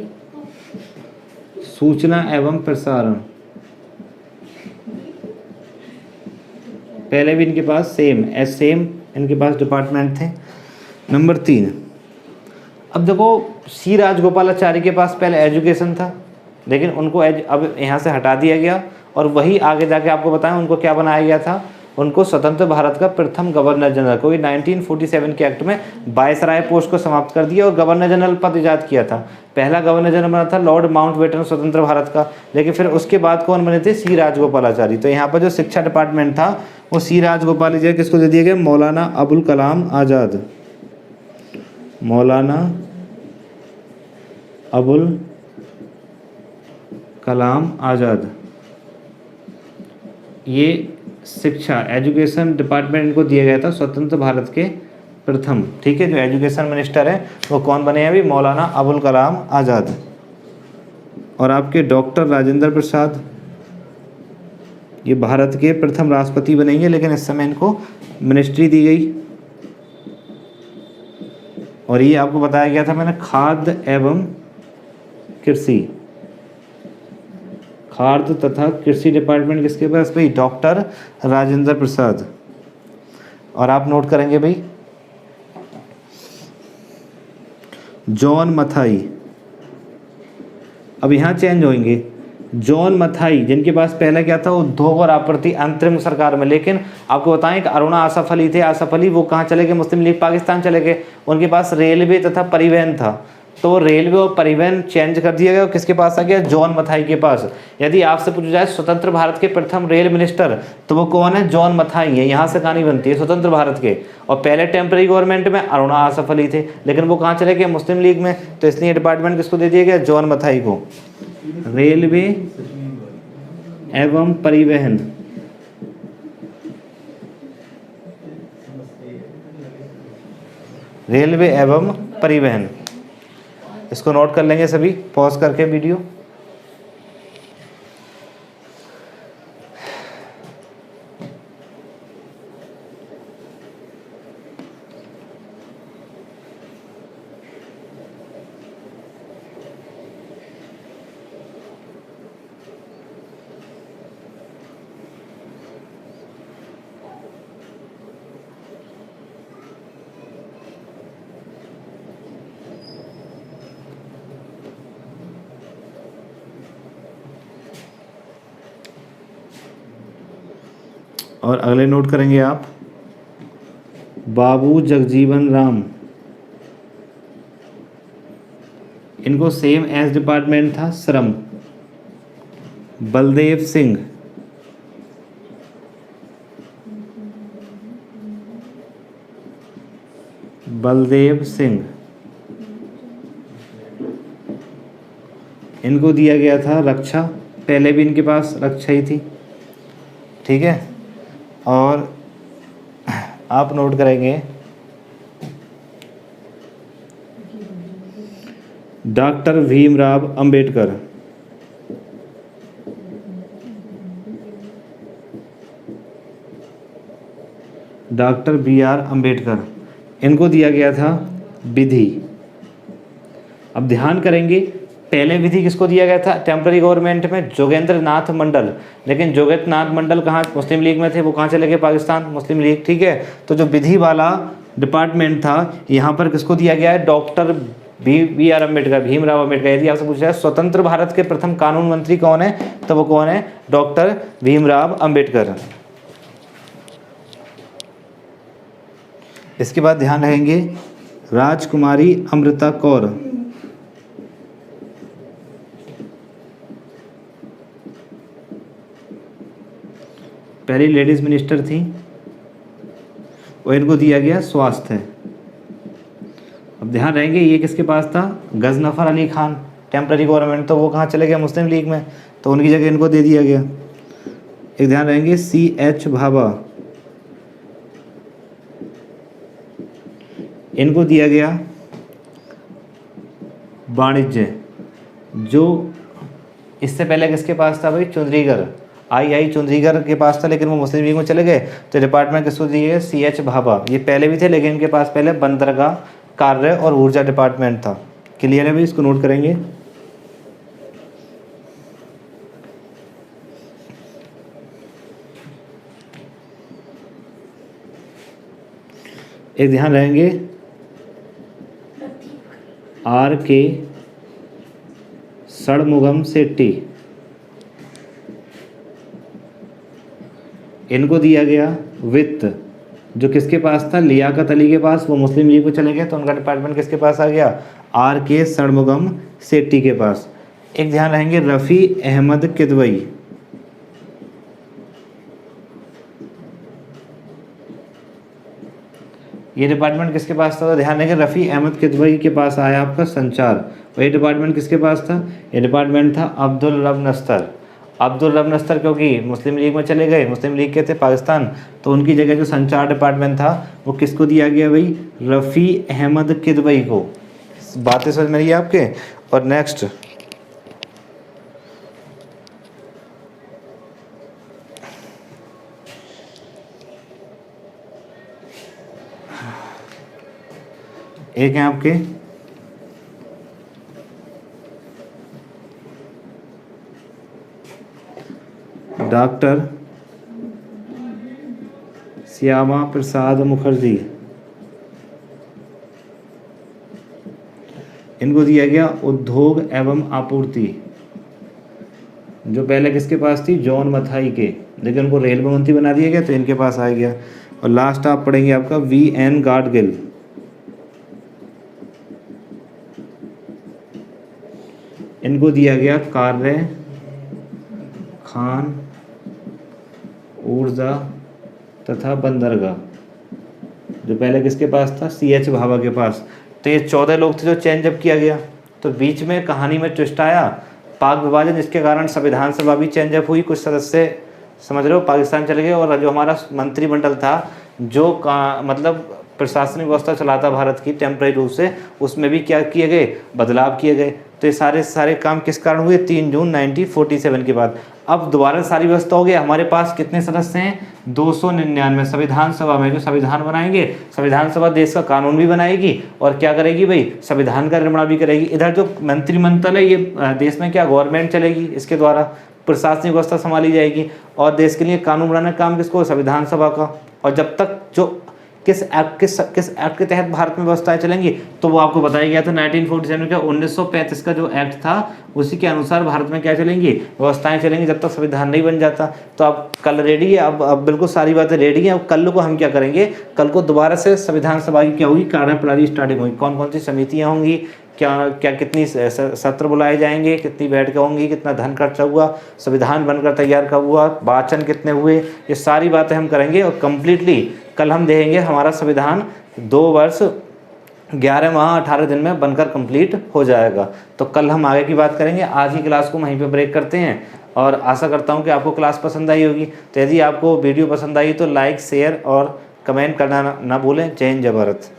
सूचना एवं प्रसारण। पहले भी इनके पास सेम इनके पास डिपार्टमेंट थे। नंबर 3, अब देखो सी राजगोपालाचारी के पास पहले एजुकेशन था, लेकिन उनको अब यहाँ से हटा दिया गया, और वही आगे जाके आपको बताएं उनको क्या बनाया गया था, उनको स्वतंत्र भारत का प्रथम गवर्नर जनरल, कोई 1947 के एक्ट में वायसराय पोस्ट को समाप्त कर दिया और गवर्नर जनरल पद ईजाद किया था। पहला गवर्नर जनरल बना था लॉर्ड माउंटबेटन स्वतंत्र भारत का, लेकिन फिर उसके बाद कौन बने थे? सी राजगोपालाचारी। तो यहाँ पर जो शिक्षा डिपार्टमेंट था वो सी राजगोपालाचारी किसको दे दिया गया? मौलाना अबुल कलाम आज़ाद। मौलाना अबुल कलाम आज़ाद ये शिक्षा एजुकेशन डिपार्टमेंट इनको दिया गया था, स्वतंत्र भारत के प्रथम। ठीक है, जो एजुकेशन मिनिस्टर है वो कौन बने हैं अभी? मौलाना अबुल कलाम आज़ाद। और आपके डॉक्टर राजेंद्र प्रसाद ये भारत के प्रथम राष्ट्रपति बनेंगे, लेकिन इस समय इनको मिनिस्ट्री दी गई। और ये आपको बताया गया था मैंने, खाद्य एवं कृषि, खाद्य तथा कृषि डिपार्टमेंट किसके पास भाई? डॉक्टर राजेंद्र प्रसाद। और आप नोट करेंगे भाई, जॉन मथाई, अब यहाँ चेंज होंगे। जॉन मथाई जिनके पास पहले क्या था, उद्योग और आपूर्ति अंतरिम सरकार में, लेकिन आपको बताएं कि अरुणा आसफ अली थे, आसफ अली वो कहाँ चले गए, मुस्लिम लीग पाकिस्तान चले गए। उनके पास रेलवे तथा परिवहन था, तो रेलवे और परिवहन चेंज कर दिया गया और किसके पास आ गया, जॉन मथाई के पास। यदि आपसे पूछा जाए स्वतंत्र भारत के प्रथम रेल मिनिस्टर, तो वो कौन है, जॉन मथाई है। यहाँ से कहानी बनती है स्वतंत्र भारत के। और पहले टेम्पररी गवर्नमेंट में अरुणा आसफ अली थे, लेकिन वो कहाँ चले गए, मुस्लिम लीग में, तो इसलिए डिपार्टमेंट किसको दे दिया गया, जॉन मथाई को। रेलवे एवं परिवहन, रेलवे एवं परिवहन, इसको नोट कर लेंगे सभी, पॉज करके वीडियो। और अगले नोट करेंगे आप, बाबू जगजीवन राम, इनको सेम एज डिपार्टमेंट था श्रम। बलदेव सिंह, बलदेव सिंह, इनको दिया गया था रक्षा, पहले भी इनके पास रक्षा ही थी, ठीक है। और आप नोट करेंगे doctor Bhimrao Ambedkar, doctor BR Ambedkar, इनको दिया गया था विधि। अब ध्यान करेंगे, पहले विधि किसको दिया गया था टेम्पररी गवर्नमेंट में, जोगेंद्र नाथ मंडल, लेकिन जोगेंद्र नाथ मंडल कहाँ, मुस्लिम लीग में थे, वो कहाँ चले गए, पाकिस्तान, मुस्लिम लीग, ठीक है। तो जो विधि वाला डिपार्टमेंट था यहाँ पर किसको दिया गया है, डॉक्टर BR अम्बेडकर, भीमराव अम्बेडकर। यदि आपसे पूछा है स्वतंत्र भारत के प्रथम कानून मंत्री कौन है, तो वो कौन है, डॉक्टर भीमराव अम्बेडकर। इसके बाद ध्यान रखेंगे राजकुमारी अमृता कौर, पहली लेडीज मिनिस्टर थी, और इनको दिया गया स्वास्थ्य। अब ध्यान रहेंगे ये किसके पास था, गजनफर अली खान, टेम्पररी गवर्नमेंट, तो वो कहाँ चले गए, मुस्लिम लीग में, तो उनकी जगह इनको दे दिया गया। एक ध्यान रहेंगे CH भाभा, इनको दिया गया वाणिज्य। जो इससे पहले किसके पास था भाई, चुंद्रीगर, आई चुंद्रीगर के पास था, लेकिन वो मुस्लिम लीग में चले गए, तो डिपार्टमेंट किसको दिए, CH भाभा। ये पहले भी थे, लेकिन इनके पास पहले बंदरगाह, कार्य और ऊर्जा डिपार्टमेंट था। क्लियर है भाई, इसको नोट करेंगे। एक ध्यान रहेंगे RK षणमुगम शेट्टी, इनको दिया गया वित्त। जो किसके पास था, लियाकत अली के पास, वो मुस्लिम लीग को चले गए, तो उनका डिपार्टमेंट किसके पास आ गया, RK षणमुगम शेट्टी के पास। एक ध्यान रहेंगे रफ़ी अहमद किदवई, ये डिपार्टमेंट किसके पास था, तो ध्यान रखें रफ़ी अहमद किदवई के पास आया आपका संचार, और ये डिपार्टमेंट किसके पास था, ये डिपार्टमेंट था अब्दुल रब नस्तर। अब्दुल रब नस्तर क्योंकि मुस्लिम लीग में चले गए, मुस्लिम लीग के थे पाकिस्तान, तो उनकी जगह जो संचार डिपार्टमेंट था वो किसको दिया गया भाई, रफ़ी अहमद किदवई को। बातें समझ में रही है आपके। और नेक्स्ट एक है आपके डॉक्टर श्यामा प्रसाद मुखर्जी, इनको दिया गया उद्योग एवं आपूर्ति। जो पहले किसके पास थी, जॉन मथाई के, लेकिन उनको रेलवे मंत्री बना दिया गया तो इनके पास आ गया। और लास्ट आप पढ़ेंगे आपका V.N. गाडगिल, इनको दिया गया कार्य खान, ऊर्जा तथा बंदरगाह, जो पहले किसके पास था, C.H. भाभा के पास। तो ये 14 लोग थे जो चेंज अप किया गया। तो बीच में कहानी में ट्विस्ट आया, पाक विभाजन, जिसके कारण संविधान सभा भी चेंज अप हुई, कुछ सदस्य समझ रहे हो पाकिस्तान चले गए, और जो हमारा मंत्रिमंडल था जो मतलब प्रशासनिक व्यवस्था चलाता भारत की टेम्परेरी रूप से, उसमें भी क्या किए गए, बदलाव किए गए। तो ये सारे काम किस कारण हुए, 3 जून 1947 के बाद। अब दोबारा सारी व्यवस्था हो गई। हमारे पास कितने सदस्य हैं, 299 संविधान सभा में, जो संविधान बनाएंगे, संविधान सभा देश का कानून भी बनाएगी और क्या करेगी भाई, संविधान का निर्माण भी करेगी। इधर जो मंत्रिमंडल है, ये देश में क्या गवर्नमेंट चलेगी, इसके द्वारा प्रशासनिक व्यवस्था संभाली जाएगी, और देश के लिए कानून बनाने का काम किसको, संविधान सभा का। और जब तक जो किस एक्ट के तहत भारत में व्यवस्थाएं चलेंगी, तो वो आपको बताया गया था 1947 का 1935 का जो एक्ट था, उसी के अनुसार भारत में क्या चलेंगी, व्यवस्थाएं चलेंगी, जब तक संविधान नहीं बन जाता। तो अब कल रेडी है, अब बिल्कुल सारी बातें रेडी हैं। अब कल को हम क्या करेंगे, कल को दोबारा से संविधान सभा की क्या होगी, कार्यप्रणाली स्टार्टिंग होगी, कौन कौन सी समितियाँ होंगी, क्या कितनी सत्र बुलाए जाएंगे, कितनी बैठकें होंगी, कितना धन खर्चा हुआ, संविधान बनकर तैयार कब हुआ, वाचन कितने हुए, ये सारी बातें हम करेंगे। और कम्प्लीटली कल हम देखेंगे हमारा संविधान 2 वर्ष 11 माह 18 दिन में बनकर कंप्लीट हो जाएगा। तो कल हम आगे की बात करेंगे। आज की क्लास को वहीं पे ब्रेक करते हैं, और आशा करता हूँ कि आपको क्लास पसंद आई होगी। तो यदि आपको वीडियो पसंद आई तो लाइक, शेयर और कमेंट करना ना भूलें। जय हिंद, जय भारत।